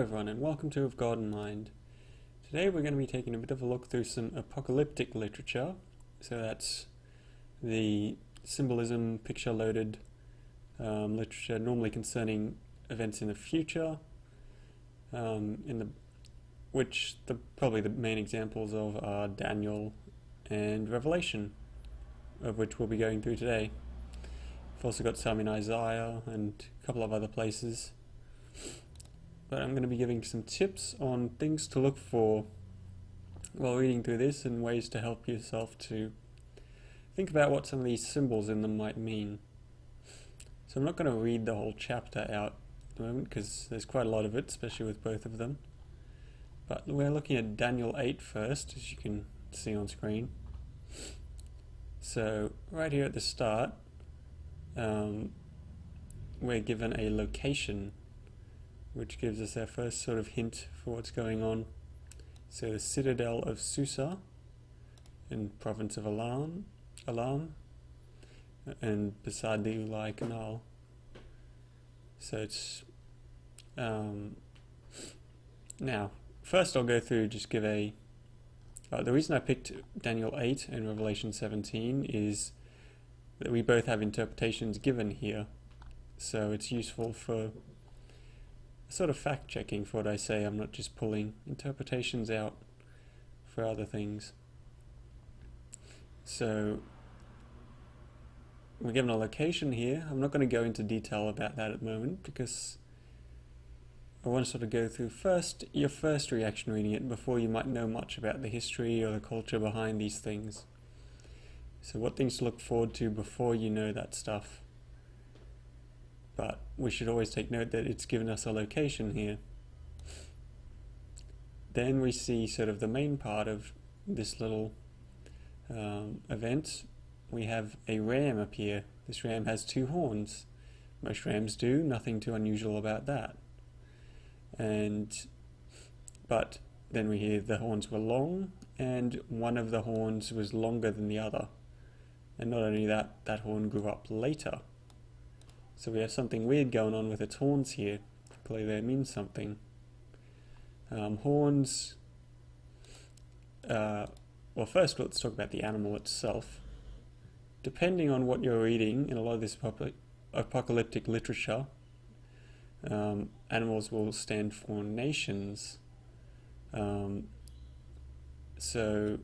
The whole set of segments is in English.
everyone, and welcome to Of God in Mind. Today we're going to be taking a bit of a look through some apocalyptic literature. So that's the symbolism, picture-loaded literature normally concerning events in the future, probably the main examples of are Daniel and Revelation, of which we'll be going through today. We've also got some in Isaiah and a couple of other places. But I'm going to be giving some tips on things to look for while reading through this and ways to help yourself to think about what some of these symbols in them might mean. So I'm not going to read the whole chapter out at the moment because there's quite a lot of it, especially with both of them. But we're looking at Daniel 8 first, as you can see on screen. So right here at the start, we're given a location, which gives us our first sort of hint for what's going on. So the citadel of Susa in province of Elam, and beside the Ulai Canal. So it's now first I'll go through, just give a the reason I picked Daniel 8 and Revelation 17 is that we both have interpretations given here, so it's useful for sort of fact-checking for what I say. I'm not just pulling interpretations out for other things. So we're given a location here. I'm not going to go into detail about that at the moment because I want to sort of go through first your first reaction reading it before you might know much about the history or the culture behind these things. So what things to look forward to before you know that stuff. But we should always take note that it's given us a location here. Then we see sort of the main part of this little event. We have a ram appear. This ram has two horns. Most rams do, nothing too unusual about that. But then we hear the horns were long, and one of the horns was longer than the other. And not only that, that horn grew up later. So we have something weird going on with its horns here. Clearly that means something. Horns... well, first let's talk about the animal itself. Depending on what you're reading, in a lot of this apocalyptic literature, animals will stand for nations. So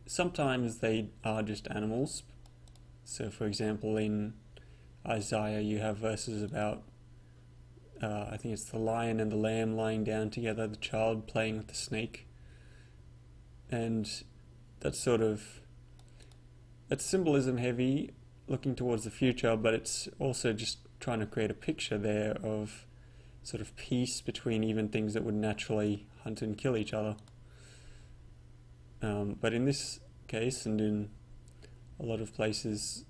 sometimes they are just animals. So for example, in Isaiah you have verses about I think it's the lion and the lamb lying down together, the child playing with the snake, and that's symbolism heavy, looking towards the future, but it's also just trying to create a picture there of sort of peace between even things that would naturally hunt and kill each other. But in this case, and in a lot of places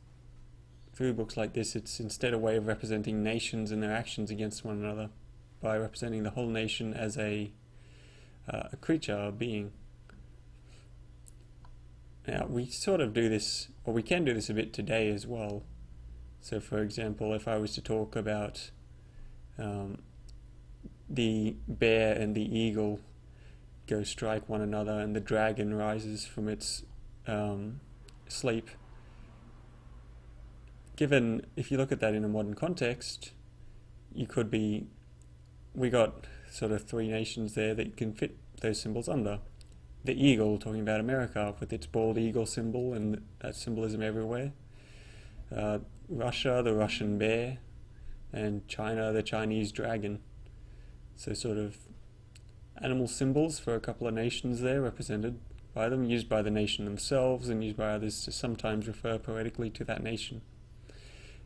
through books like this, it's instead a way of representing nations and their actions against one another by representing the whole nation as a creature, a being. Now we sort of do this, or we can do this a bit today as well. So for example, if I was to talk about the bear and the eagle go strike one another and the dragon rises from its sleep, given, if you look at that in a modern context, we got sort of three nations there that you can fit those symbols under. The eagle, talking about America with its bald eagle symbol and that symbolism everywhere. Russia, the Russian bear, and China, the Chinese dragon. So sort of animal symbols for a couple of nations there represented by them, used by the nation themselves and used by others to sometimes refer poetically to that nation.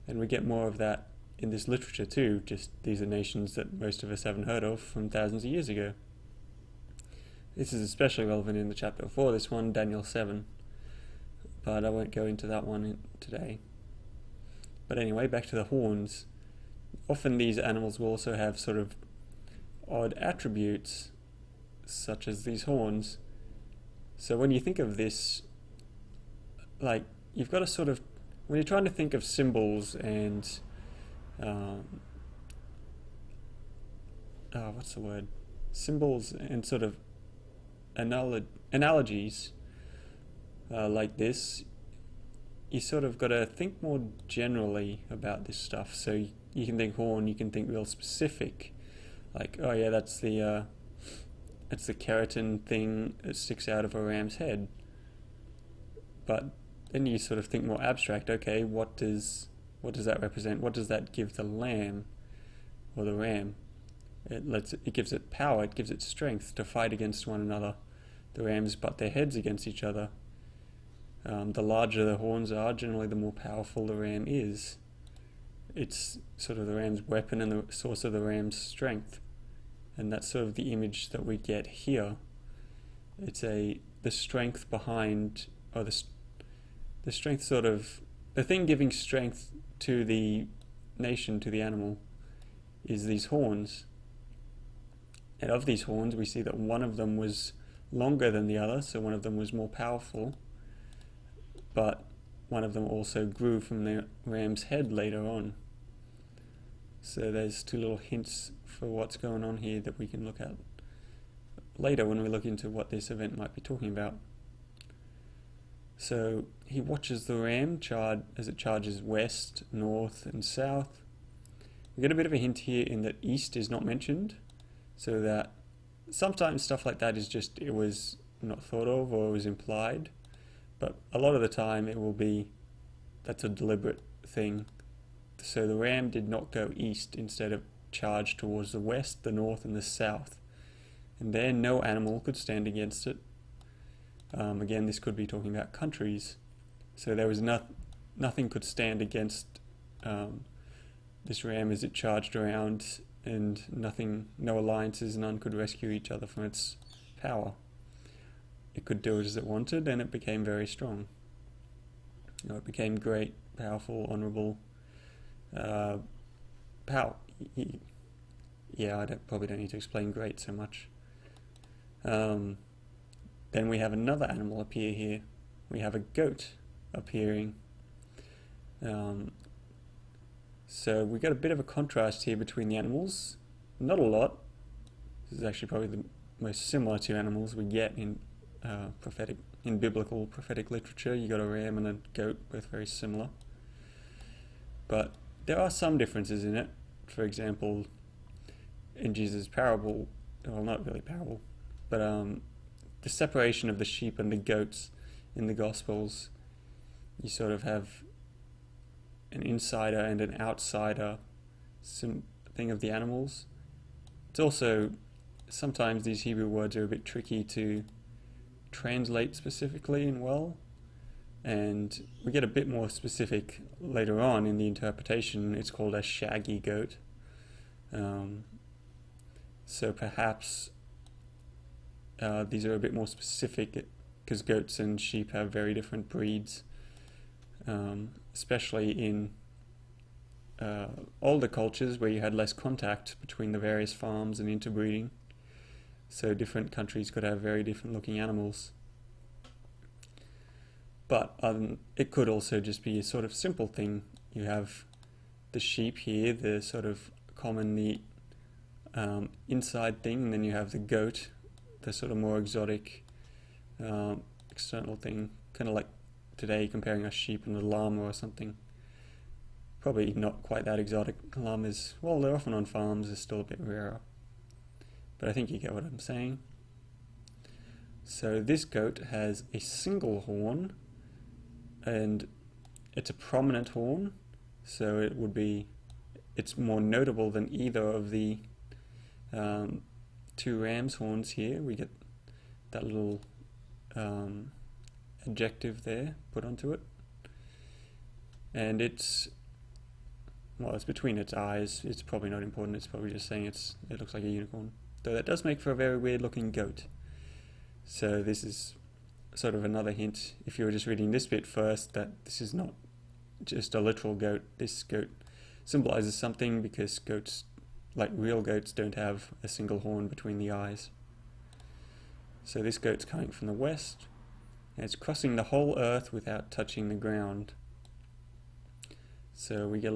And we get more of that in this literature too, just these are nations that most of us haven't heard of from thousands of years ago. This is especially relevant in the chapter before this one, Daniel 7, but I won't go into that one today. But anyway, back to the horns. Often these animals will also have sort of odd attributes, such as these horns. So when you think of this, like, you've got to sort of, when you're trying to think of symbols and what's the word? Symbols and sort of analogies like this, you sort of got to think more generally about this stuff. So you can think horn, you can think real specific, like, oh yeah, that's the keratin thing that sticks out of a ram's head. But then you sort of think more abstract. Okay, what does that represent? What does that give the lamb or the ram? It gives it power. It gives it strength to fight against one another. The rams butt their heads against each other. The larger the horns are, generally the more powerful the ram is. It's sort of the ram's weapon and the source of the ram's strength. And that's sort of the image that we get here. It's the strength behind, or the strength sort of, the thing giving strength to the nation, to the animal, is these horns. And of these horns, we see that one of them was longer than the other, so one of them was more powerful, but one of them also grew from the ram's head later on. So there's two little hints for what's going on here that we can look at later when we look into what this event might be talking about. So he watches the ram as it charges west, north, and south. We get a bit of a hint here in that east is not mentioned, so that sometimes stuff like that is just, it was not thought of or it was implied, but a lot of the time it will be, that's a deliberate thing. So the ram did not go east, instead of charged towards the west, the north, and the south. And there no animal could stand against it. Again, this could be talking about countries. So there was nothing could stand against this ram as it charged around, and no alliances, none could rescue each other from its power. It could do as it wanted, and it became very strong. It became great, powerful, honourable. Yeah, I probably don't need to explain great so much. Then we have another animal appear here. We have a goat appearing. So we got a bit of a contrast here between the animals. Not a lot. This is actually probably the most similar two animals we get in biblical prophetic literature. You got a ram and a goat, both very similar. But there are some differences in it. For example, in Jesus' parable, well, not really parable, but the separation of the sheep and the goats in the Gospels, you sort of have an insider and an outsider thing of the animals. It's also, sometimes these Hebrew words are a bit tricky to translate specifically and well, and we get a bit more specific later on in the interpretation. It's called a shaggy goat. So perhaps these are a bit more specific, because goats and sheep have very different breeds, especially in older cultures where you had less contact between the various farms and interbreeding. So different countries could have very different looking animals. But it could also just be a sort of simple thing. You have the sheep here, the sort of common inside thing, and then you have the goat, the sort of more exotic external thing, kind of like today comparing a sheep and a llama or something. Probably not quite that exotic. Llamas, well, they're often on farms, they're still a bit rarer. But I think you get what I'm saying. So this goat has a single horn, and it's a prominent horn, so it's more notable than either of the two ram's horns here. We get that little adjective there put onto it, and it's between its eyes. It's probably not important. It's probably just saying it looks like a unicorn, though that does make for a very weird looking goat. So this is sort of another hint, if you were just reading this bit first, that this is not just a literal goat. This goat symbolizes something, because goats, like real goats, don't have a single horn between the eyes. So this goat's coming from the west, and it's crossing the whole earth without touching the ground. So we get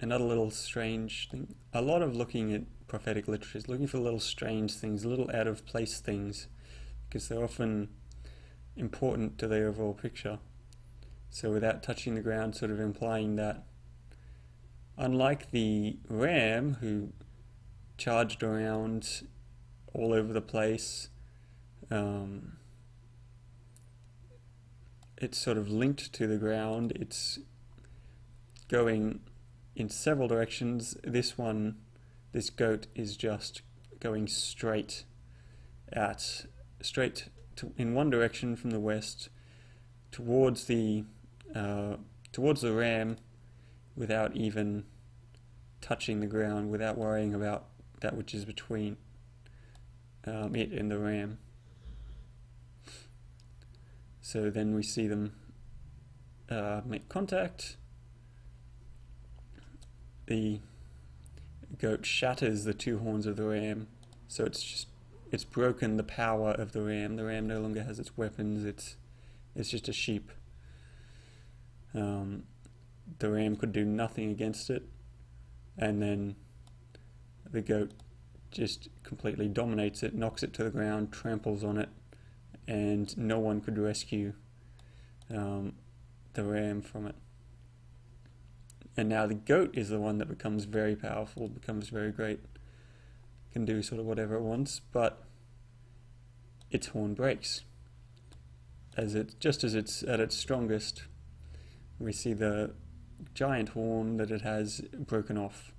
another little strange thing. A lot of looking at prophetic literature is looking for little strange things, little out of place things, because they're often important to the overall picture. So without touching the ground, sort of implying that unlike the ram who charged around all over the place, it's sort of linked to the ground, it's going in several directions. This goat is just going straight in one direction from the west towards the ram, without even touching the ground, without worrying about that which is between it and the ram. So then we see them make contact. The goat shatters the two horns of the ram, so it's broken the power of the ram. The ram no longer has its weapons. It's just a sheep. The ram could do nothing against it, and then the goat just completely dominates it, knocks it to the ground, tramples on it, and no one could rescue the ram from it. And now the goat is the one that becomes very powerful, becomes very great, can do sort of whatever it wants, but its horn breaks. Just as it's at its strongest, we see the giant horn that it has broken off.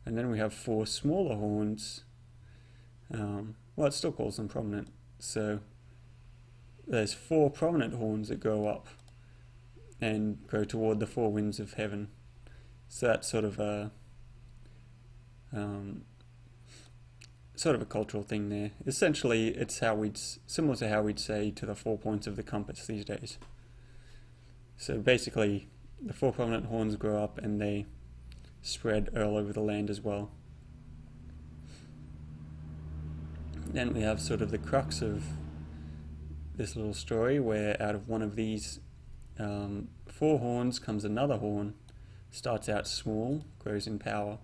And then we have 4 smaller horns. It still calls them prominent. So there's 4 prominent horns that go up and go toward the 4 winds of heaven. So that's sort of a cultural thing there. Essentially, it's similar to how we'd say to the 4 points of the compass these days. So basically, the 4 prominent horns grow up and they spread all over the land as well. Then we have sort of the crux of this little story, where out of one of these 4 horns comes another horn. Starts out small, grows in power,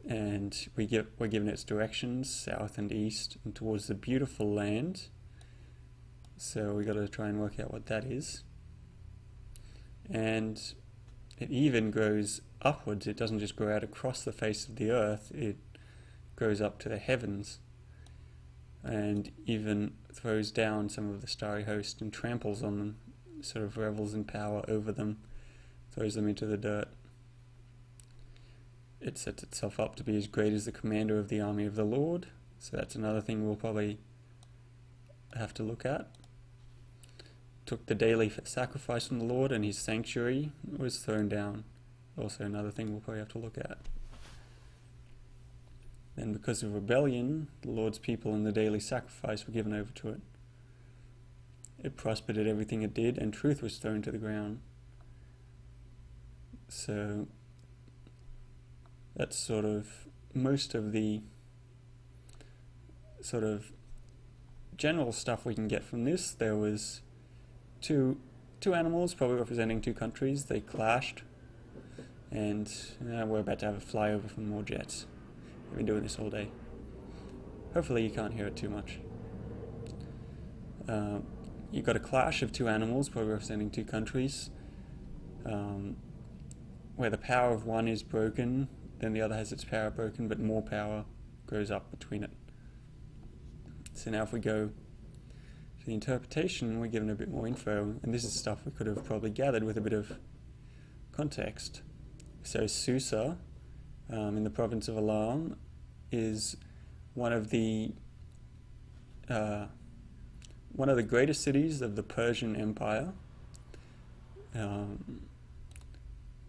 and we're given its directions, south and east, and towards the beautiful land. So we got to try and work out what that is. And it even grows upwards. It doesn't just grow out across the face of the earth, it grows up to the heavens, and even throws down some of the starry host and tramples on them, sort of revels in power over them, throws them into the dirt. It sets itself up to be as great as the commander of the army of the Lord, so that's another thing we'll probably have to look at. Took the daily sacrifice from the Lord, and his sanctuary was thrown down. Also another thing we'll probably have to look at. Then because of rebellion, the Lord's people and the daily sacrifice were given over to it. It prospered at everything it did, and truth was thrown to the ground. So that's sort of most of the sort of general stuff we can get from this. There was two animals, probably representing 2 countries. They clashed, and we're about to have a flyover from more jets. We've been doing this all day. Hopefully you can't hear it too much. You've got a clash of 2 animals, probably representing 2 countries, where the power of one is broken, then the other has its power broken, but more power grows up between it. So now if we go to the interpretation, we're given a bit more info, and this is stuff we could have probably gathered with a bit of context. So Susa, in the province of Elam, is one of the greatest cities of the Persian Empire.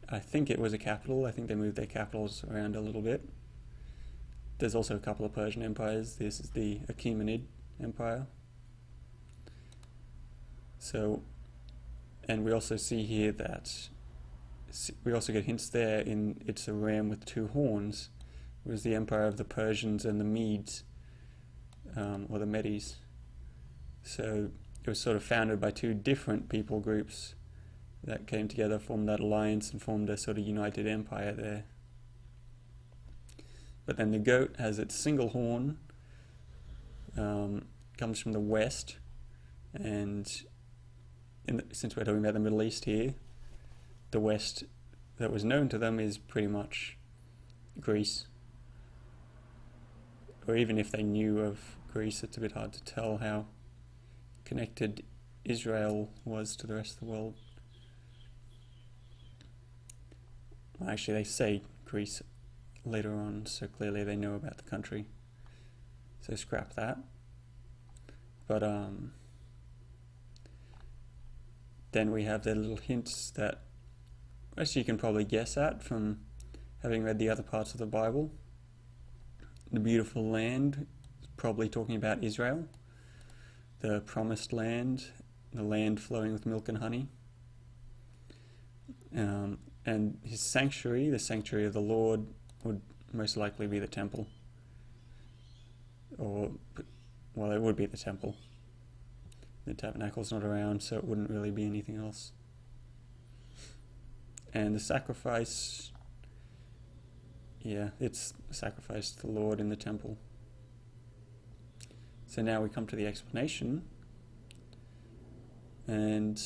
I think it was a capital. I think they moved their capitals around a little bit. There's also a couple of Persian empires. This is the Achaemenid Empire. So, and we also see here that we also get hints there in it's a ram with 2 horns. It was the empire of the Persians and the Medes, or the Medes. So it was sort of founded by 2 different people groups that came together, formed that alliance, and formed a sort of united empire there. But then the goat has its single horn, comes from the west, and since we're talking about the Middle East here, the west that was known to them is pretty much Greece. Or even if they knew of Greece, it's a bit hard to tell how connected Israel was to the rest of the world. Well, actually, they say Greece later on, so clearly they know about the country. So scrap that. But then we have the little hints that actually you can probably guess at from having read the other parts of the Bible. The beautiful land is probably talking about Israel, the promised land, the land flowing with milk and honey. And his sanctuary, the sanctuary of the Lord, would most likely be the temple. Well, it would be the temple. The tabernacle's not around, so it wouldn't really be anything else. And the sacrifice, it's sacrifice to the Lord in the temple. So now we come to the explanation, and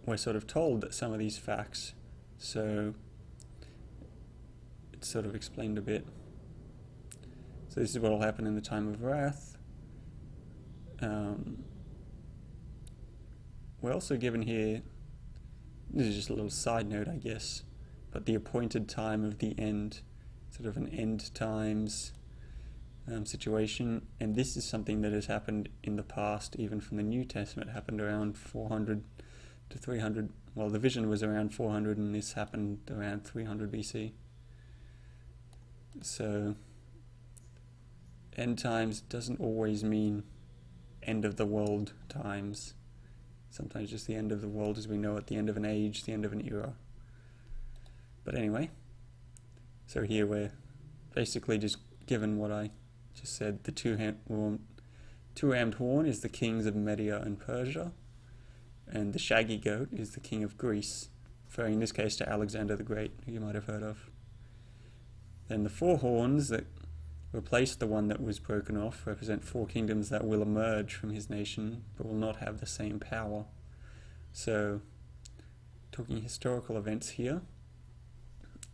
we're sort of told that some of these facts, so it's sort of explained a bit. So this is what will happen in the time of wrath. We're also given here, this is just a little side note I guess, but the appointed time of the end, sort of an end times situation, and this is something that has happened in the past, even from the New Testament. It happened around 400 to 300, well, the vision was around 400 and this happened around 300 BC. So end times doesn't always mean end of the world times. Sometimes just the end of the world as we know it, the end of an age, the end of an era. But anyway, so here we're basically just given what I just said. The two-armed horn is the kings of Media and Persia, and the shaggy goat is the king of Greece, referring in this case to Alexander the Great, who you might have heard of. Then the four horns that replace the one that was broken off represent four kingdoms that will emerge from his nation but will not have the same power. So, talking historical events here,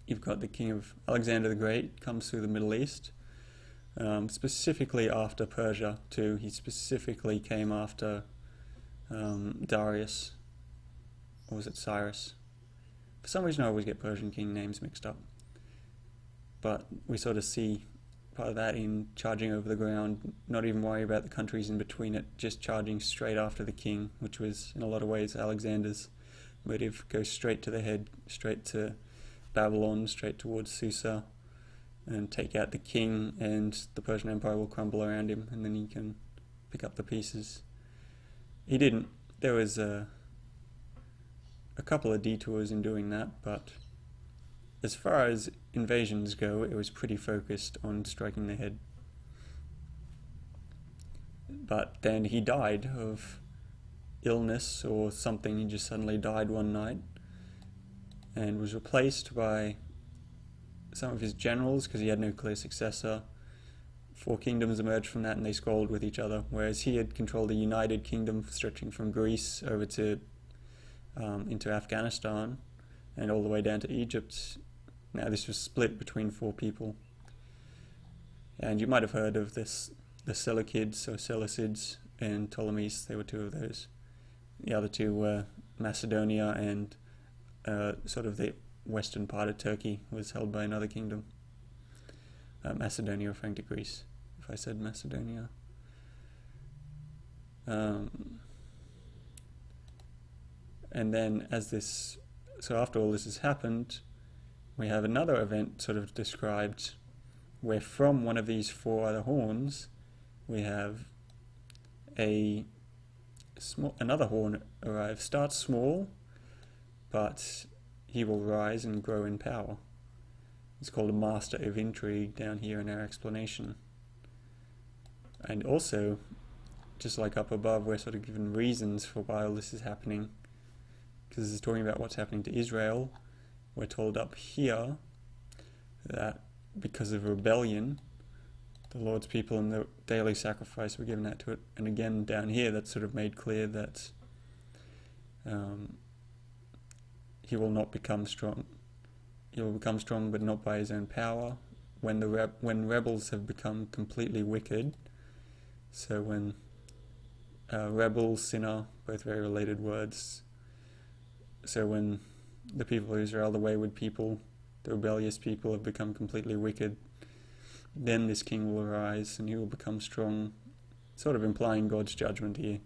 you've got the king of Alexander the Great comes through the Middle East, specifically after Persia too. He specifically came after Darius, or was it Cyrus? For some reason I always get Persian king names mixed up. But we sort of see part of that in charging over the ground, not even worry about the countries in between it, just charging straight after the king, which was in a lot of ways Alexander's motive. Go straight to the head, straight to Babylon, straight towards Susa, and take out the king, and the Persian Empire will crumble around him, and then he can pick up the pieces. He didn't. There was a couple of detours in doing that, but as far as invasions go, it was pretty focused on striking the head. But then he died of illness or something. He just suddenly died one night and was replaced by some of his generals because he had no clear successor. Four kingdoms emerged from that and they squabbled with each other, whereas he had controlled a united kingdom stretching from Greece over to into Afghanistan and all the way down to Egypt. Now this was split between four people. And you might have heard of this, the Seleucids or Seleucids and Ptolemies. They were two of those. The other two were Macedonia, and sort of the western part of Turkey was held by another kingdom. Macedonia referring to Greece, if I said Macedonia. And then so after all this has happened, we have another event sort of described where from one of these four other horns we have another horn arrive. Starts small, but he will rise and grow in power. It's called a master of intrigue down here in our explanation. And also, just like up above, we're sort of given reasons for why all this is happening. Because this is talking about what's happening to Israel. We're told up here that because of rebellion, the Lord's people and the daily sacrifice were given that to it. And again, down here, that's sort of made clear that he will not become strong. He will become strong, but not by his own power. When rebels have become completely wicked, so when rebel, sinner, both very related words. So when the people of Israel, the wayward people, the rebellious people, have become completely wicked, then this king will arise and he will become strong, sort of implying God's judgment here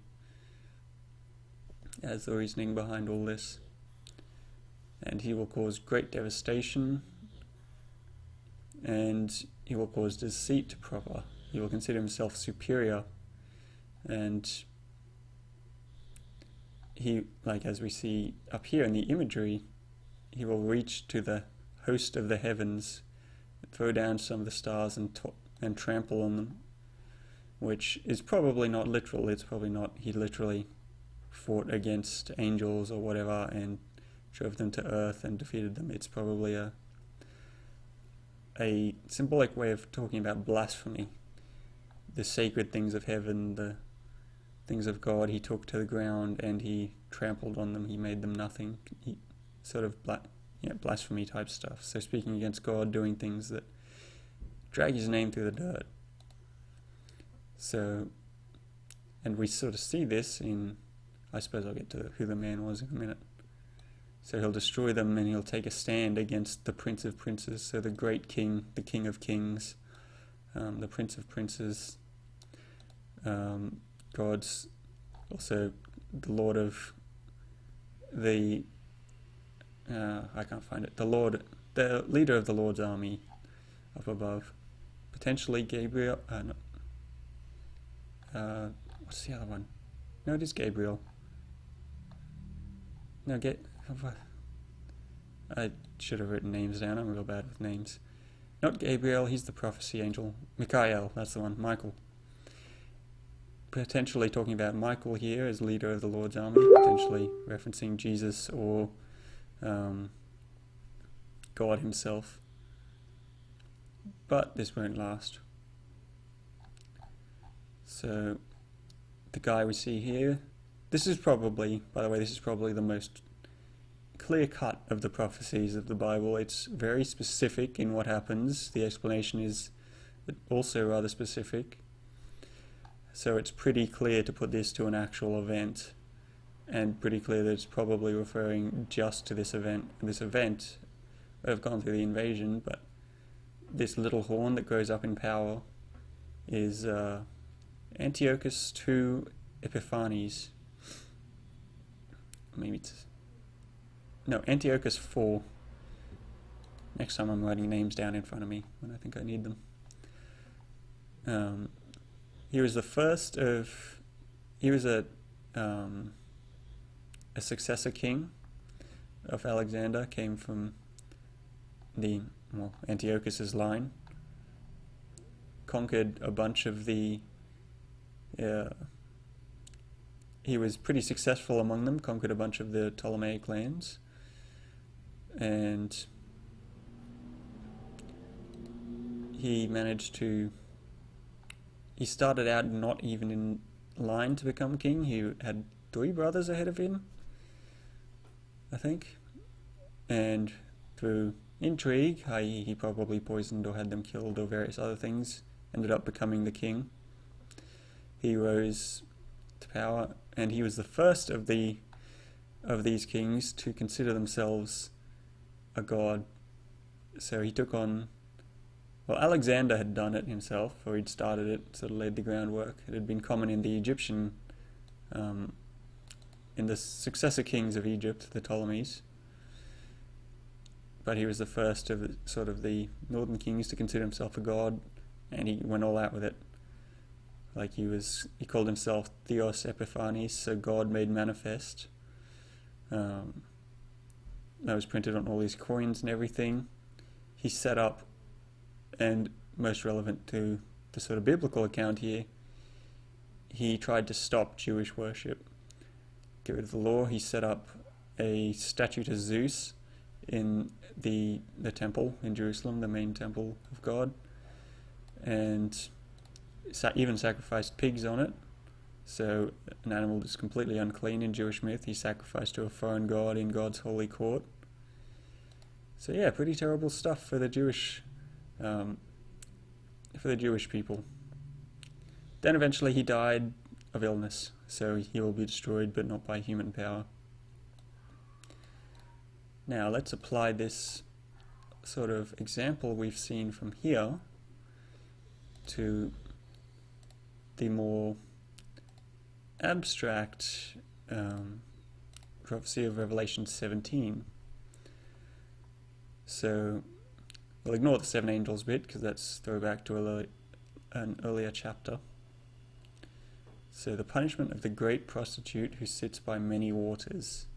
as the reasoning behind all this. And he will cause great devastation, and he will cause deceit to prosper. He will consider himself superior, and he, like as we see up here in the imagery, he will reach to the host of the heavens, throw down some of the stars and trample on them, which is probably not literal. It's probably not he literally fought against angels or whatever and drove them to earth and defeated them. It's probably a symbolic way of talking about blasphemy. The sacred things of heaven, the things of God, he took to the ground and he trampled on them. He made them nothing. He sort of blasphemy type stuff. So speaking against God, doing things that drag his name through the dirt. So, and we sort of see this in, I suppose I'll get to who the man was in a minute. So he'll destroy them and he'll take a stand against the Prince of Princes, so the great king, the King of Kings, the Prince of Princes, God's also the Lord of the, I can't find it, the leader of the Lord's army up above, potentially Gabriel, what's the other one? No, it is Gabriel. No, I should have written names down. I'm real bad with names. Not Gabriel, he's the prophecy angel. Michael, that's the one. Michael. Potentially talking about Michael here as leader of the Lord's army, potentially referencing Jesus or God himself. But this won't last. So the guy we see here, this is probably the most clear cut of the prophecies of the Bible. It's very specific in what happens. The explanation is also rather specific. So it's pretty clear to put this to an actual event, and pretty clear that it's probably referring just to this event. This event, I've gone through the invasion, but this little horn that grows up in power is Antiochus II Epiphanes. Antiochus IV. Next time I'm writing names down in front of me when I think I need them. He was a successor king of Alexander, came from Antiochus's line, conquered a bunch of he was pretty successful among them, conquered a bunch of the Ptolemaic lands, and he started out not even in line to become king. He had 3 brothers ahead of him, I think, and through intrigue, i.e. he probably poisoned or had them killed or various other things, ended up becoming the king. He rose to power, and he was the first of these kings to consider themselves a god. So he took on, Alexander had done it himself, or he'd started it, sort of laid the groundwork. It had been common in the Egyptian, in the successor kings of Egypt, the Ptolemies. But he was the first of sort of the northern kings to consider himself a god, and he went all out with it. Like he called himself Theos Epiphanes, so God made manifest. That was printed on all his coins and everything. He set up, and most relevant to the sort of biblical account here, he tried to stop Jewish worship. Get rid of the law. He set up a statue to Zeus in the temple in Jerusalem, the main temple of God, and even sacrificed pigs on it. So an animal that's completely unclean in Jewish myth, he sacrificed to a foreign god in God's holy court. So yeah, pretty terrible stuff for the Jewish people. Then eventually he died of illness, so he will be destroyed, but not by human power. Now let's apply this sort of example we've seen from here to the more abstract prophecy of Revelation 17. So we'll ignore the 7 angels bit because that's throwback to an earlier chapter. So the punishment of the great prostitute who sits by many waters.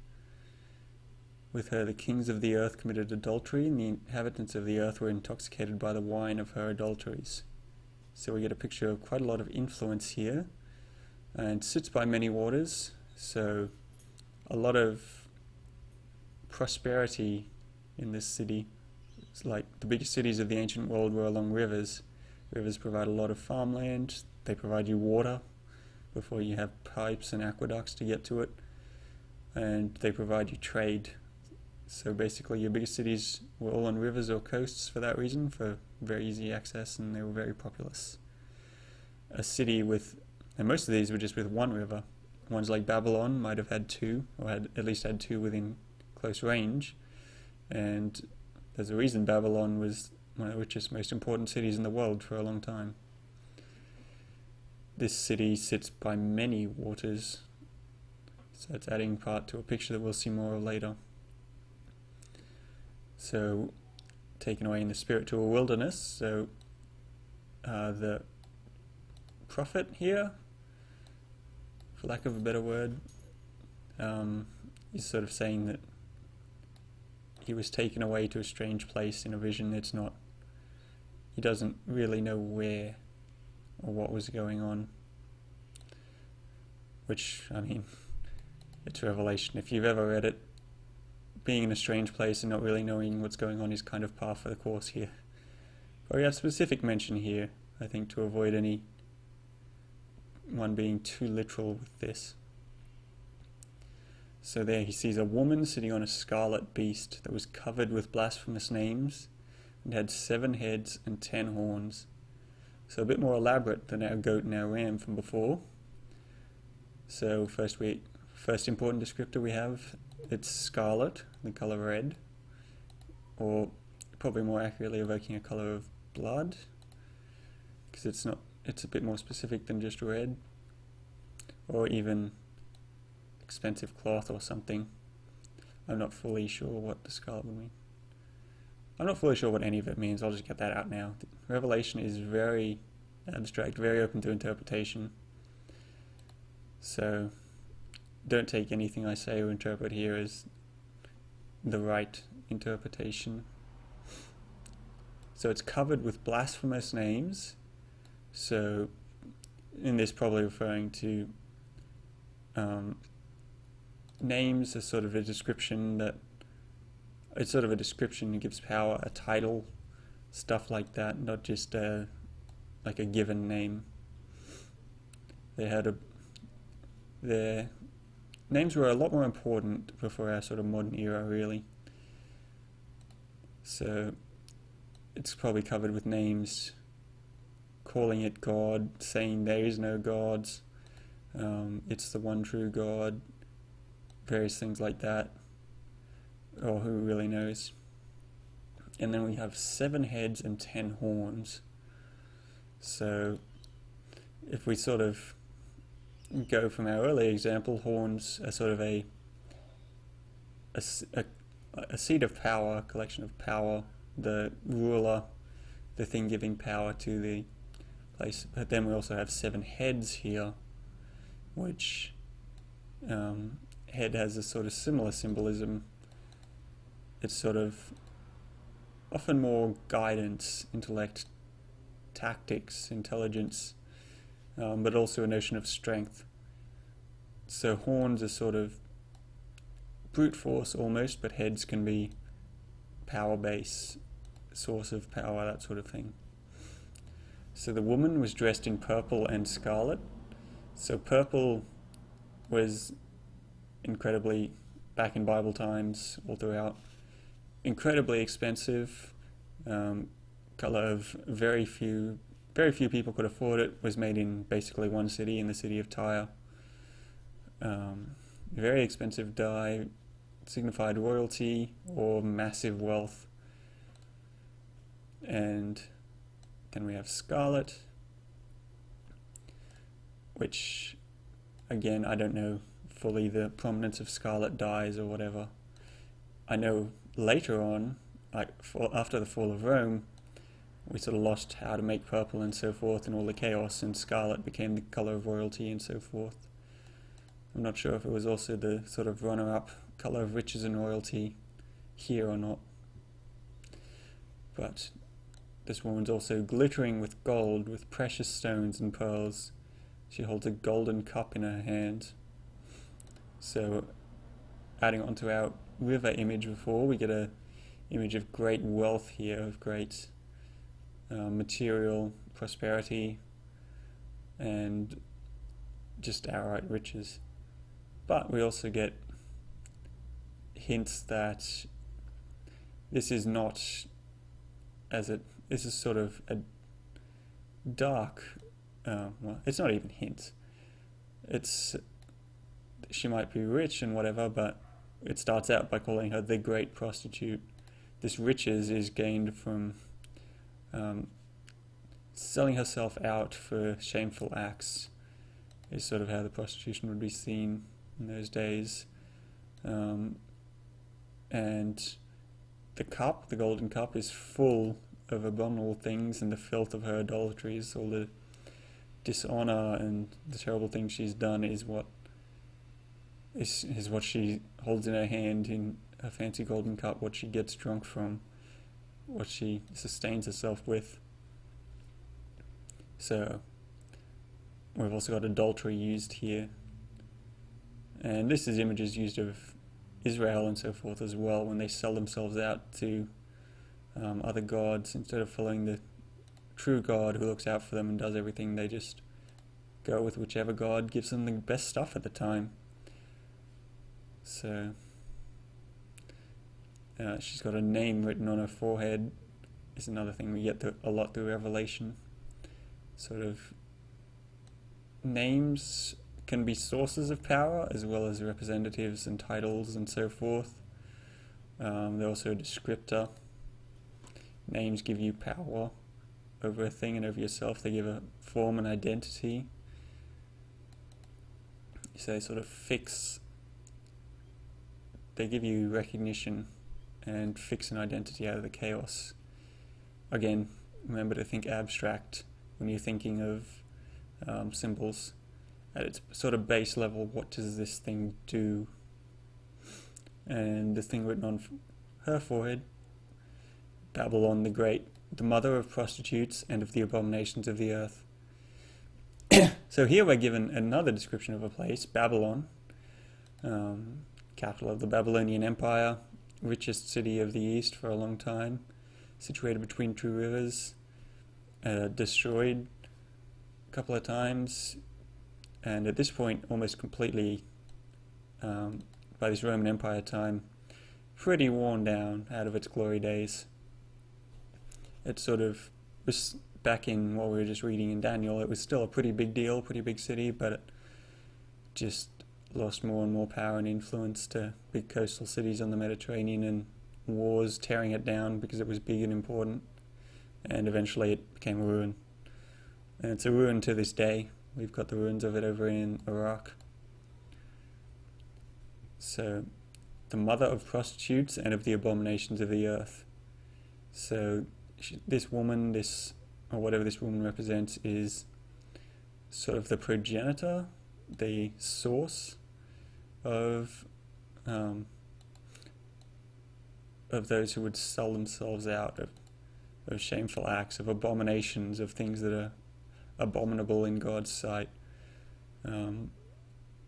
With her the kings of the earth committed adultery, and the inhabitants of the earth were intoxicated by the wine of her adulteries. So we get a picture of quite a lot of influence here, and sits by many waters, so a lot of prosperity in this city. It's like the biggest cities of the ancient world were along rivers. Rivers provide a lot of farmland, they provide you water before you have pipes and aqueducts to get to it, and they provide you trade. So basically your biggest cities were all on rivers or coasts for that reason, for very easy access, and they were very populous. A city with, and most of these were just with one river. Ones like Babylon might have had 2, or had at least had 2 within close range, and there's a reason Babylon was one of the richest, most important cities in the world for a long time. This city sits by many waters, so it's adding part to a picture that we'll see more of later. So, taken away in the spiritual wilderness, so the prophet here, for lack of a better word, is sort of saying that he was taken away to a strange place in a vision. It's not, he doesn't really know where or what was going on, which, I mean, it's Revelation. If you've ever read it, being in a strange place and not really knowing what's going on is kind of par for the course here. But we have specific mention here, I think, to avoid any one being too literal with this. So there he sees a woman sitting on a scarlet beast that was covered with blasphemous names and had 7 heads and 10 horns. So a bit more elaborate than our goat and our ram from before. So first important descriptor we have, it's scarlet, the colour red, or probably more accurately evoking a colour of blood, because it's a bit more specific than just red, or even expensive cloth or something. I'm not fully sure what the scarlet would mean. I'm not fully sure what any of it means, I'll just get that out now. Revelation is very abstract, very open to interpretation. So don't take anything I say or interpret here as the right interpretation. So it's covered with blasphemous names. So in this, probably referring to names as sort of a description that it's sort of a description that gives power, a title, stuff like that, not just like a given name. Their names were a lot more important before our sort of modern era, really. So it's probably covered with names, calling it God, saying there is no gods, it's the one true God, various things like that, or who really knows. And then we have 7 heads and 10 horns. So if we sort of go from our earlier example, horns are sort of a seat of power, a collection of power, the ruler, the thing giving power to the place. But then we also have 7 heads here, which head has a sort of similar symbolism. It's sort of often more guidance, intellect, tactics, intelligence, but also a notion of strength. So horns are sort of brute force almost, but heads can be power base, source of power, that sort of thing. So the woman was dressed in purple and scarlet. So purple was incredibly, back in Bible times, all throughout, incredibly expensive, color of very few people could afford it. Was made in basically one city, in the city of Tyre. Very expensive dye, signified royalty or massive wealth. And then we have scarlet, which, again, I don't know fully the prominence of scarlet dyes or whatever. I know later on, like after the fall of Rome, we sort of lost how to make purple and so forth, and all the chaos, and scarlet became the color of royalty and so forth. I'm not sure if it was also the sort of runner-up color of riches and royalty here or not. But this woman's also glittering with gold, with precious stones and pearls. She holds a golden cup in her hand. So, adding on to our river image before, we get a image of great wealth here, of great material prosperity and just outright riches. But we also get hints that this is not this is sort of a dark, well, it's not even hints. She might be rich and whatever, but it starts out by calling her the great prostitute. This riches is gained from selling herself out for shameful acts, is sort of how the prostitution would be seen in those days. And the cup, the golden cup, is full of abominable things and the filth of her idolatries. All the dishonor and the terrible things she's done is what she holds in her hand, in her fancy golden cup, what she gets drunk from, what she sustains herself with. So we've also got adultery used here, and this is images used of Israel and so forth as well, when they sell themselves out to other gods instead of following the true God who looks out for them and does everything. They just go with whichever God gives them the best stuff at the time. So she's got a name written on her forehead. Is another thing we get a lot through Revelation. Sort of names can be sources of power as well as representatives and titles and so forth. They're also a descriptor. Names give you power over a thing and over yourself. They give a form and identity. So they sort of they give you recognition and fix an identity out of the chaos. Again, remember to think abstract when you're thinking of symbols. At its sort of base level, what does this thing do? And this thing written on her forehead, Babylon the Great, the mother of prostitutes and of the abominations of the earth. So here we're given another description of a place, Babylon, capital of the Babylonian Empire, richest city of the East for a long time, situated between two rivers, destroyed a couple of times, and at this point almost completely, by this Roman Empire time, pretty worn down out of its glory days. It sort of was back in what we were just reading in Daniel. It was still a pretty big deal, pretty big city, but it just lost more and more power and influence to big coastal cities on the Mediterranean, and wars tearing it down because it was big and important, and eventually it became a ruin. And it's a ruin to this day. We've got the ruins of it over in Iraq. So, the mother of prostitutes and of the abominations of the earth. So, this woman, or whatever this woman represents, is sort of the progenitor, the source of those who would sell themselves out, of shameful acts, of abominations, of things that are abominable in God's sight,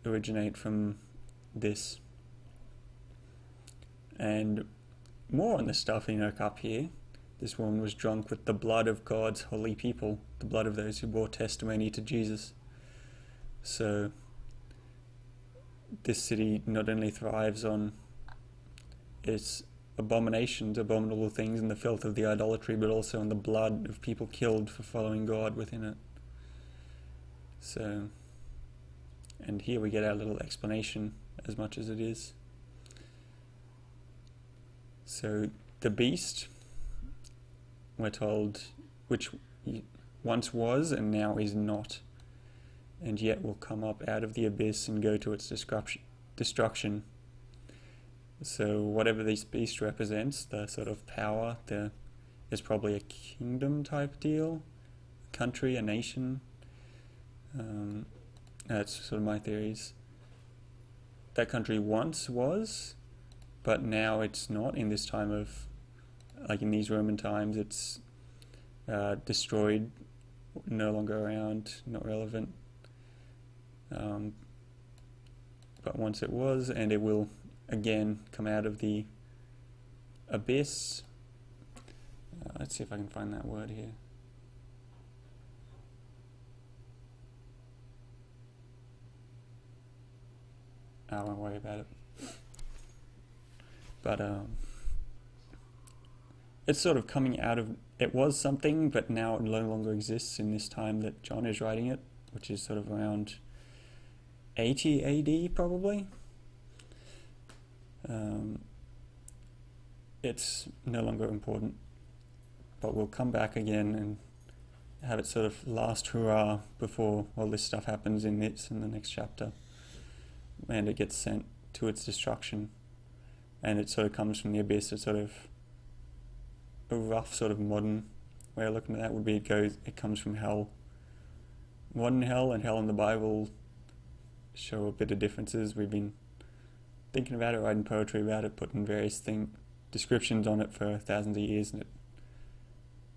originate from this. And more on this stuff up here. This woman was drunk with the blood of God's holy people, the blood of those who bore testimony to Jesus. So this city not only thrives on its abominations, abominable things, and the filth of the idolatry, but also on the blood of people killed for following God within it. So, and here we get our little explanation, as much as it is. So the beast, we're told, which once was and now is not, and yet will come up out of the abyss and go to its destruction. So whatever this beast represents, the sort of power, is probably a kingdom type deal, a country, a nation. That's sort of my theories. That country once was, but now it's not. In this time of, like in these Roman times, it's destroyed, no longer around, not relevant. But once it was, and it will again come out of the abyss. Let's see if I can find that word here. I won't worry about it. But it's sort of coming out of, it was something, but now it no longer exists in this time that John is writing it, which is sort of around 80 AD probably. It's no longer important, but we'll come back again and have it sort of last hurrah before all this stuff happens in the next chapter, and it gets sent to its destruction, and it sort of comes from the abyss. It's sort of a rough sort of modern way of looking at that would be it comes from hell. Modern hell and hell in the Bible show a bit of differences. We've been thinking about it, writing poetry about it, putting various descriptions on it for thousands of years, and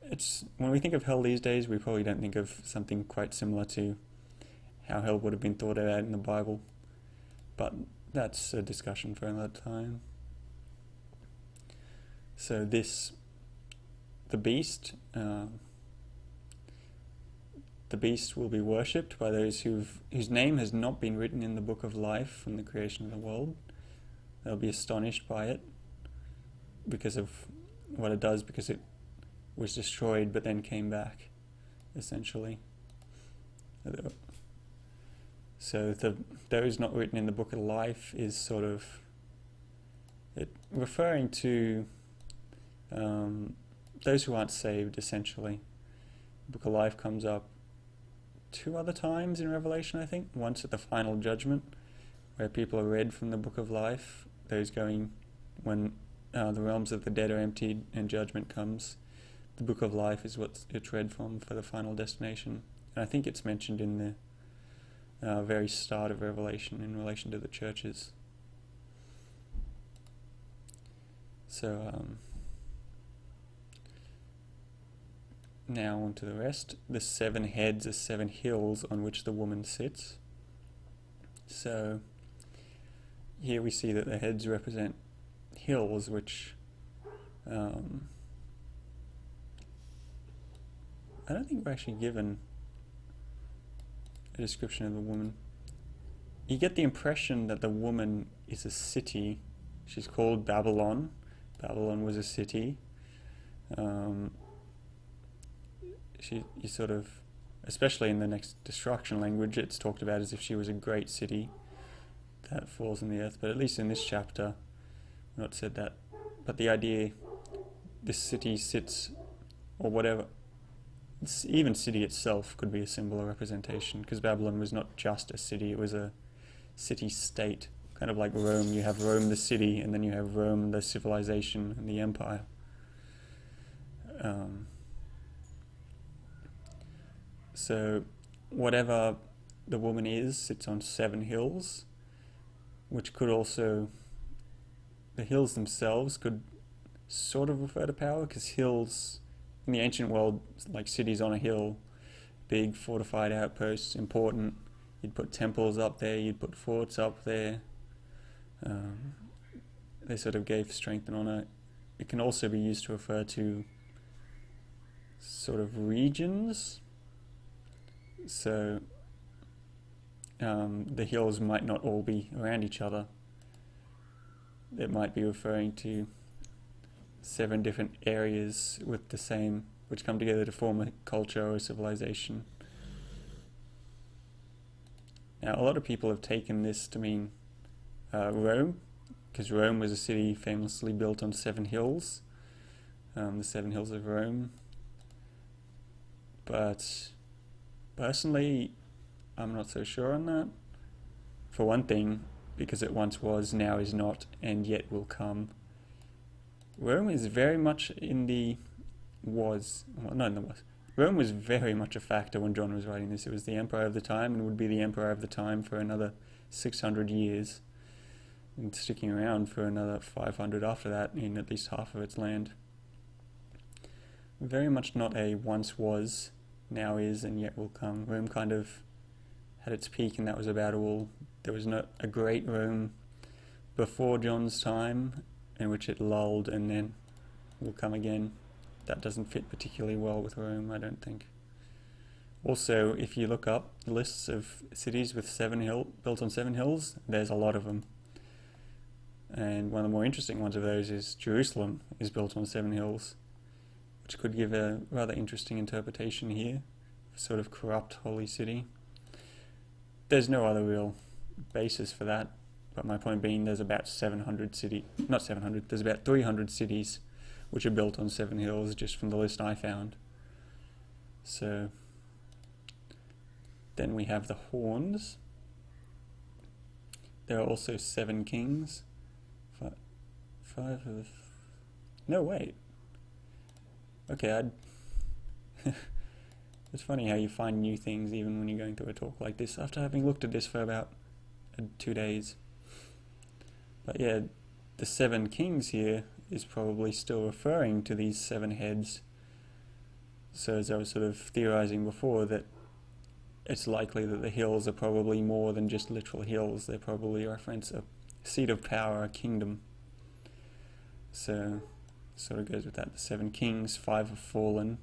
it's when we think of hell these days, we probably don't think of something quite similar to how hell would have been thought about in the Bible, but that's a discussion for another time. So the beast will be worshipped by those whose name has not been written in the book of life from the creation of the world. They'll be astonished by it because of what it does, because it was destroyed but then came back, essentially. So those not written in the book of life is sort of referring to those who aren't saved, essentially. The book of life comes up 2 other times in Revelation, I think. Once at the final judgment, where people are read from the book of life, those going when the realms of the dead are emptied and judgment comes. The book of life is what it's read from for the final destination. And I think it's mentioned in the very start of Revelation in relation to the churches. So now on to the rest. The 7 heads are 7 hills on which the woman sits. So here we see that the heads represent hills, which I don't think we're actually given a description of the woman. You get the impression that the woman is a city. She's called Babylon. Babylon was a city. You sort of, especially in the next destruction language, it's talked about as if she was a great city that falls in the earth. But at least in this chapter, not said that. But the idea, this city sits, or whatever, even city itself could be a symbol or representation, because Babylon was not just a city, it was a city-state, kind of like Rome. You have Rome the city, and then you have Rome the civilization and the empire. So whatever the woman is sits on 7 hills, which could also, the hills themselves could sort of refer to power, because hills in the ancient world, like cities on a hill, big fortified outposts, important. You'd put temples up there, you'd put forts up there. They sort of gave strength and honor it can also be used to refer to sort of regions. So the hills might not all be around each other. It might be referring to 7 different areas with the same, which come together to form a culture or a civilization. Now, a lot of people have taken this to mean Rome, because Rome was a city famously built on 7 hills, the 7 hills of Rome. But personally, I'm not so sure on that. For one thing, because it once was, now is not, and yet will come. Rome is very much in the was, well, not in the was. Rome was very much a factor when John was writing this. It was the emperor of the time and would be the emperor of the time for another 600 years, and sticking around for another 500 after that in at least half of its land. Very much not a once was, now is, and yet will come. Rome kind of had its peak, and that was about all. There was not a great Rome before John's time, in which it lulled and then will come again. That doesn't fit particularly well with Rome, I don't think. Also, if you look up lists of cities with built on 7 hills, there's a lot of them. And one of the more interesting ones of those is Jerusalem is built on 7 hills, which could give a rather interesting interpretation here, sort of corrupt holy city. There's no other real basis for that, but my point being there's about 700 cities, not 700, there's about 300 cities which are built on 7 hills, just from the list I found. So then we have the horns. There are also 7 kings. Five of... No, wait. Okay, it's funny how you find new things even when you're going through a talk like this, after having looked at this for about 2 days. But yeah, the 7 kings here is probably still referring to these 7 heads. So as I was sort of theorizing before, that it's likely that the hills are probably more than just literal hills. They probably reference a seat of power, a kingdom. So sort of goes with that. The 7 kings, 5 have fallen.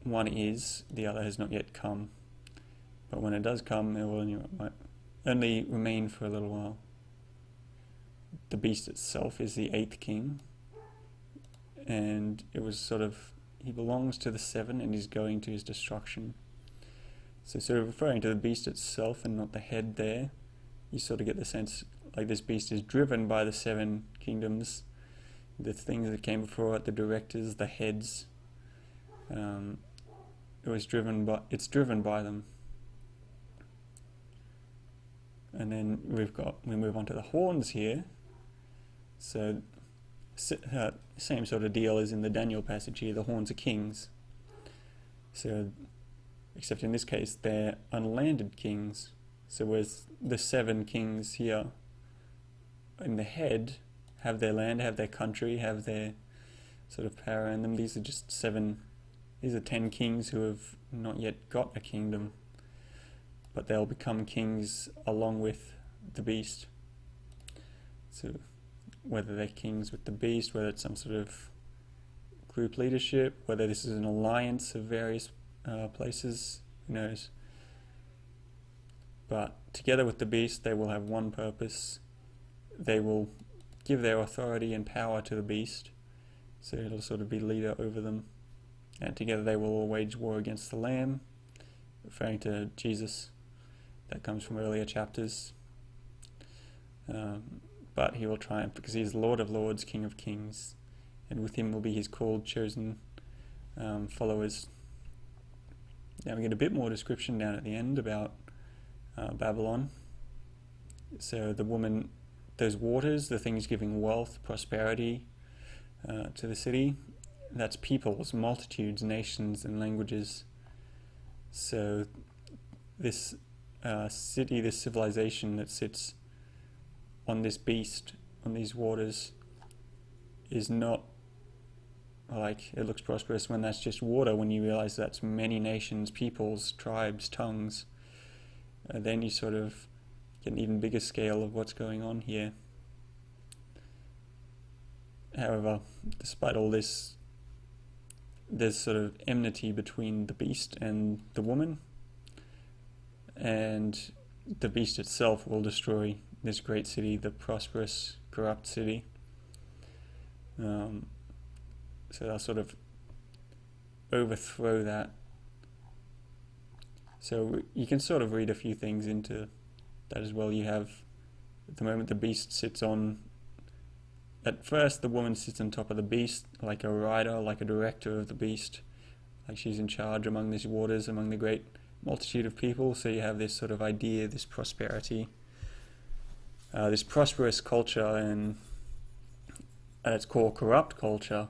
1 is, the other has not yet come. But when it does come, it will only remain for a little while. The beast itself is the 8th king, and it was sort of, he belongs to the 7 and is going to his destruction. So sort of referring to the beast itself and not the head there, you sort of get the sense like this beast is driven by the 7 kingdoms, the things that came before it, the directors, the heads. It's driven by them. And then we move on to the horns here. So same sort of deal as in the Daniel passage here. The horns are kings. So, except in this case they're unlanded kings. So whereas the 7 kings here in the head have their land, have their country, have their sort of power in them, these are just 7. These are 10 kings who have not yet got a kingdom, but they'll become kings along with the beast. So whether they're kings with the beast, whether it's some sort of group leadership, whether this is an alliance of various places, who knows. But together with the beast, they will have one purpose. They will give their authority and power to the beast, so it'll sort of be leader over them. And together they will all wage war against the Lamb, referring to Jesus. That comes from earlier chapters. But he will triumph because he is Lord of Lords, King of Kings, and with him will be his called, chosen followers. Now we get a bit more description down at the end about Babylon. So the woman, those waters, the things giving wealth, prosperity to the city, that's peoples, multitudes, nations, and languages. So this city, this civilization that sits on this beast, on these waters, is not like it looks prosperous when that's just water, when you realize that's many nations, peoples, tribes, tongues. Then you sort of get an even bigger scale of what's going on here. However, despite all this, there's sort of enmity between the beast and the woman, and the beast itself will destroy this great city, the prosperous, corrupt city. So they'll sort of overthrow that. So you can sort of read a few things into that as well. You have, at the moment, the beast sits on, at first the woman sits on top of the beast, like a rider, like a director of the beast, like she's in charge among these waters, among the great multitude of people. So you have this sort of idea, this prosperity, this prosperous culture, and at its core corrupt culture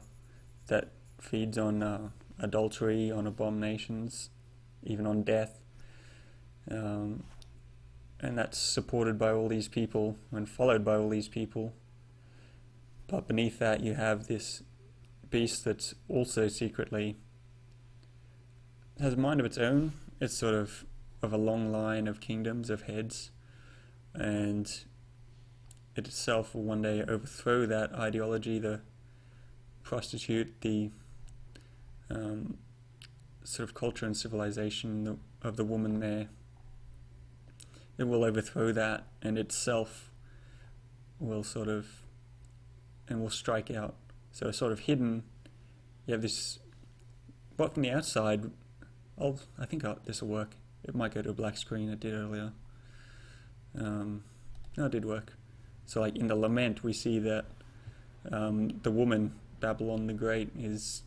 that feeds on adultery, on abominations, even on death, and that's supported by all these people and followed by all these people. But beneath that you have this beast that's also secretly has a mind of its own. It's sort of a long line of kingdoms, of heads, and it itself will one day overthrow that ideology, the prostitute, the sort of culture and civilization of the woman there. It will overthrow that, and itself will sort of, and will strike out. So sort of hidden, you have this, but from the outside, I think this will work. It might go to a black screen, it did earlier. No, it did work. So like in the lament we see that the woman, Babylon the Great, is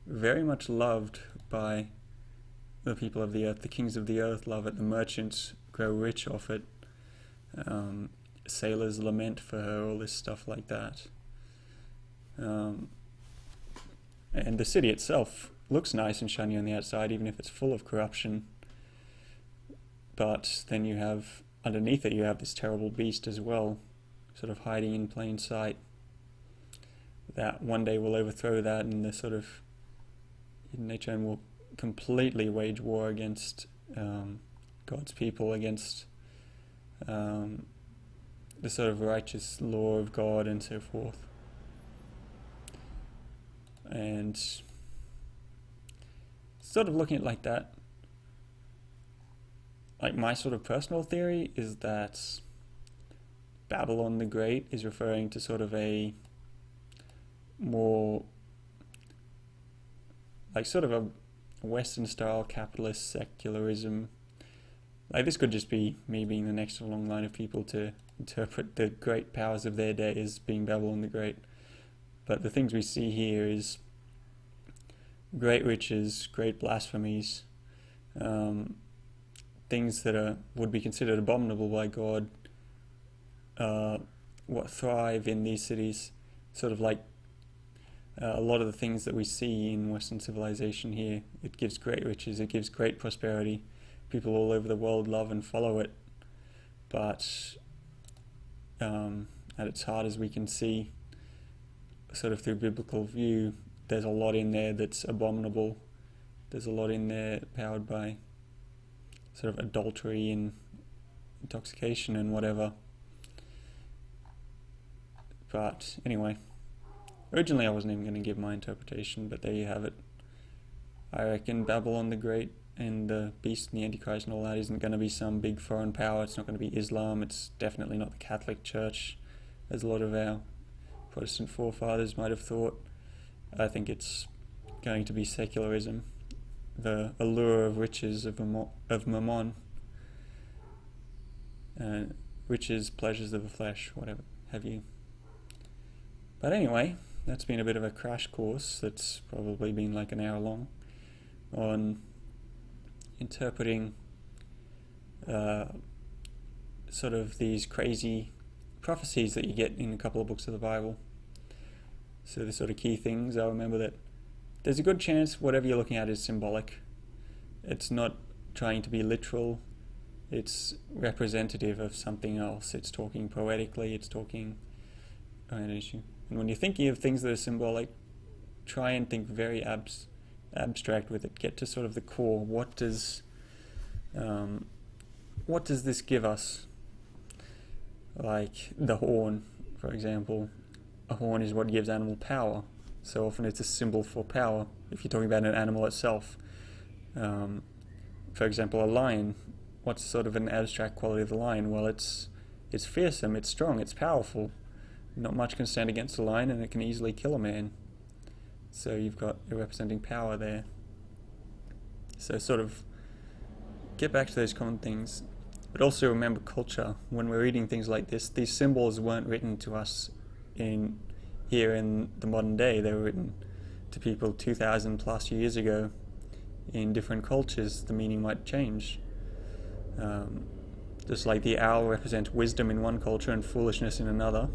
very much loved by the people of the earth. The kings of the earth love it, the merchants grow rich off it, sailors lament for her, all this stuff like that. And the city itself looks nice and shiny on the outside, even if it's full of corruption. But then you have, underneath it, you have this terrible beast as well, sort of hiding in plain sight, that one day will overthrow that, and the sort of hidden nature, and will completely wage war against God's people, against the sort of righteous law of God and so forth. And sort of looking at it like that, like my sort of personal theory is that Babylon the Great is referring to sort of a more like sort of a Western style capitalist secularism. Like this could just be me being the next long line of people to interpret the great powers of their day as being Babylon the Great. But the things we see here is great riches, great blasphemies, things that would be considered abominable by God, what thrive in these cities, sort of like a lot of the things that we see in Western civilization here. It gives great riches, it gives great prosperity. People all over the world love and follow it. But at its heart, as we can see, sort of through biblical view, there's a lot in there that's abominable. There's a lot in there powered by sort of adultery and intoxication and whatever. But anyway, originally I wasn't even going to give my interpretation, but there you have it. I reckon Babylon the Great and the beast and the Antichrist and all that isn't going to be some big foreign power. It's not going to be Islam. It's definitely not the Catholic Church, as a lot of our Protestant forefathers might have thought. I think it's going to be secularism, the allure of riches, of mammon, riches, pleasures of the flesh, whatever have you. But anyway, that's been a bit of a crash course that's probably been like an hour long on interpreting sort of these crazy prophecies that you get in a couple of books of the Bible. So the sort of key things, I'll remember that there's a good chance whatever you're looking at is symbolic. It's not trying to be literal. It's representative of something else. It's talking poetically. It's talking on an issue. And when you're thinking of things that are symbolic, try and think very abstract with it. Get to sort of the core. What does this give us? Like the horn, for example. a horn is what gives animal power. So often it's a symbol for power if you're talking about an animal itself. For example, a lion. What's sort of an abstract quality of the lion? Well, it's fearsome, it's strong, it's powerful. Not much can stand against a lion, and it can easily kill a man. So you're representing power there. So sort of get back to those common things. But also remember culture. When we're reading things like this, these symbols weren't written to us here in the modern day. They were written to people 2,000 plus years ago. In different cultures, the meaning might change. Just like the owl represents wisdom in one culture and foolishness in another.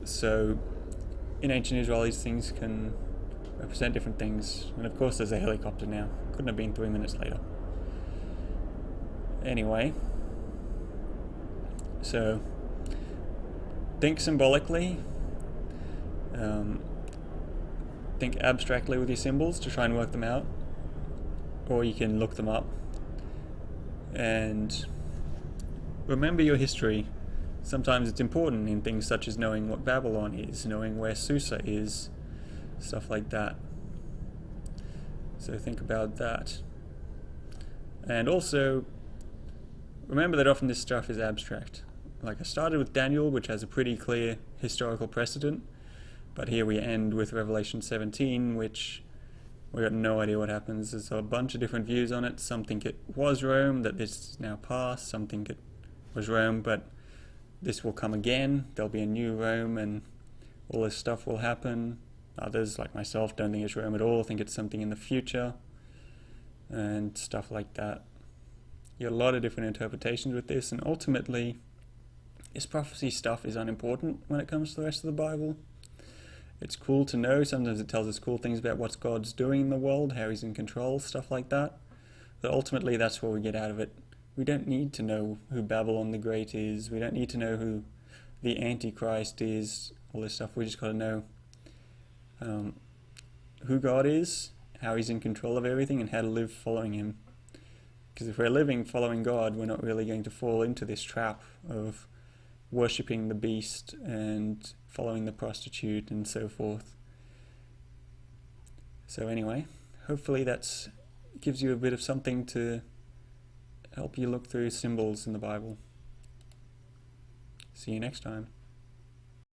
So in ancient Israel, these things can represent different things. And of course there's a helicopter now. Couldn't have been 3 minutes later. Anyway, so think symbolically, think abstractly with your symbols to try and work them out, or you can look them up. And remember your history. Sometimes it's important in things such as knowing what Babylon is, knowing where Susa is, stuff like that. So think about that. And also, remember that often this stuff is abstract. Like I started with Daniel, which has a pretty clear historical precedent, but here we end with Revelation 17, which we got no idea what happens. There's a bunch of different views on it. Some think it was Rome, that this is now past. Some think it was Rome, but this will come again. There'll be a new Rome, and all this stuff will happen. Others, like myself, don't think it's Rome at all, think it's something in the future, and stuff like that. You have a lot of different interpretations with this, and ultimately, this prophecy stuff is unimportant when it comes to the rest of the Bible. It's cool to know. Sometimes it tells us cool things about what God's doing in the world, how he's in control, stuff like that. But ultimately, that's what we get out of it. We don't need to know who Babylon the Great is. We don't need to know who the Antichrist is, all this stuff. We just got to know who God is, how he's in control of everything, and how to live following him. Because if we're living following God, we're not really going to fall into this trap of worshipping the beast and following the prostitute and so forth. So anyway, hopefully that gives you a bit of something to help you look through symbols in the Bible. See you next time.